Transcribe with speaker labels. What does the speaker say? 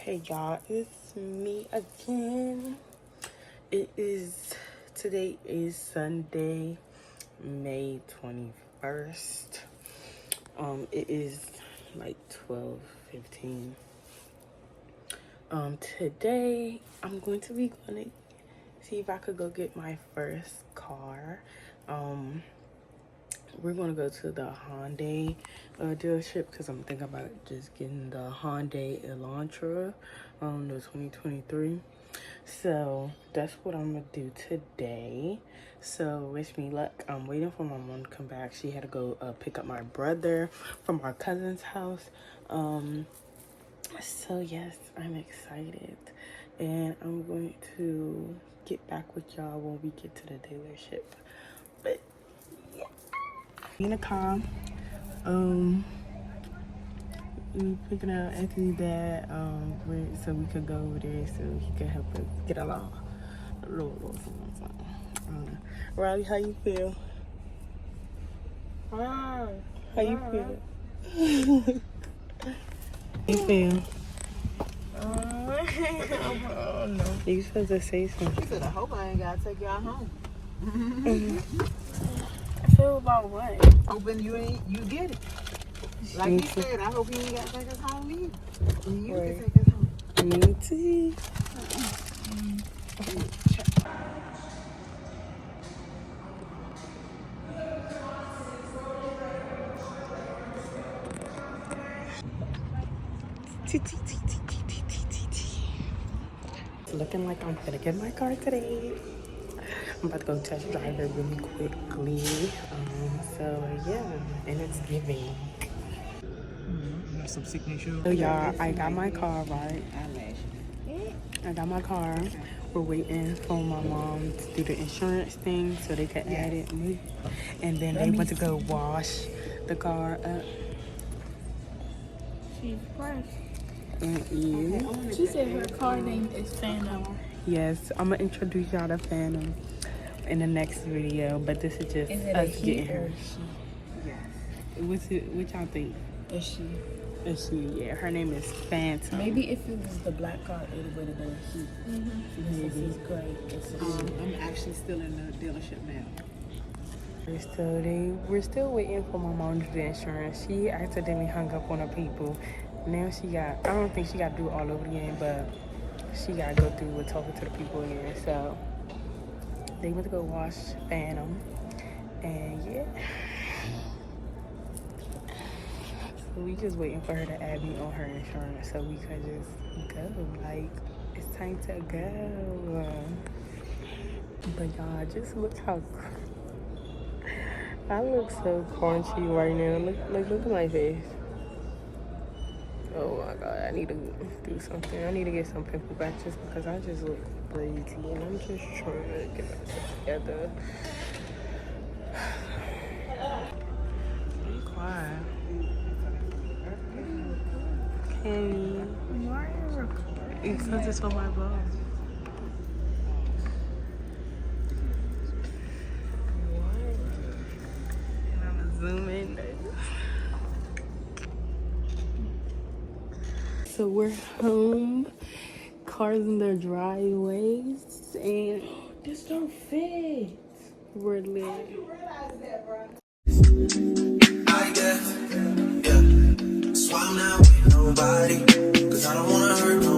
Speaker 1: Hey y'all, it's me again. Today is Sunday, May 21st. It is like 12:15. Today I'm going to see if I could go get my first car. We're gonna go to the Hyundai dealership because I'm thinking about just getting the Hyundai Elantra, the 2023. So that's what I'm gonna do today. So wish me luck. I'm waiting for my mom to come back. She had to go pick up my brother from our cousin's house. So yes, I'm excited, and I'm going to get back with y'all when we get to the dealership. But yeah, in the car, we picking up Anthony's dad, so we could go over there so he could help us get a little something. Riley, how you feel? How you feel? How you feel? Oh no. You supposed to say something.
Speaker 2: She said, I hope I ain't gotta take y'all home.
Speaker 1: I feel about what?
Speaker 2: Hoping you get it. Like he said, I hope he ain't gotta take us home either. And you can take us home.
Speaker 1: Me too. It's looking like I'm gonna get my car today. I'm about to go test drive it really quickly. So yeah, and it's giving.
Speaker 2: Some signature.
Speaker 1: So y'all, I got my car, right? I got my car. We're waiting for my mom to do the insurance thing so they could add it. And then they went to go wash the car up.
Speaker 3: She's fresh.
Speaker 1: And
Speaker 3: She said her car name is Phantom.
Speaker 1: yes, I'm gonna introduce y'all to Phantom in the next video, but this is just us getting her. What y'all think?
Speaker 3: Is she?
Speaker 1: Is she? Yeah, her name is Phantom.
Speaker 3: Maybe if it was the black car, it would have been he. Because this is gray.
Speaker 2: I'm actually still in the dealership now.
Speaker 1: We're still waiting for my mom to do the insurance. She accidentally hung up on her people. Now I don't think she got to do it all over again, but she got to go through with talking to the people again. So they went to go wash Phantom, and yeah. So we just waiting for her to add me on her insurance so we could just go. Like, it's time to go. But y'all, just look how I look so crunchy right now. Look at my face. Oh my god, I need to do something. I need to get some pimple patches because I just look crazy and I'm just trying to get myself together. Be quiet. Kenny.
Speaker 3: Why are you recording?
Speaker 1: Because it's for my vlog. Zoom in. So we're home. Cars in their driveways, and
Speaker 3: This don't fit.
Speaker 1: we're lit.
Speaker 4: I guess, yeah. That's why I'm not with nobody, 'cause I don't wanna hurt nobody.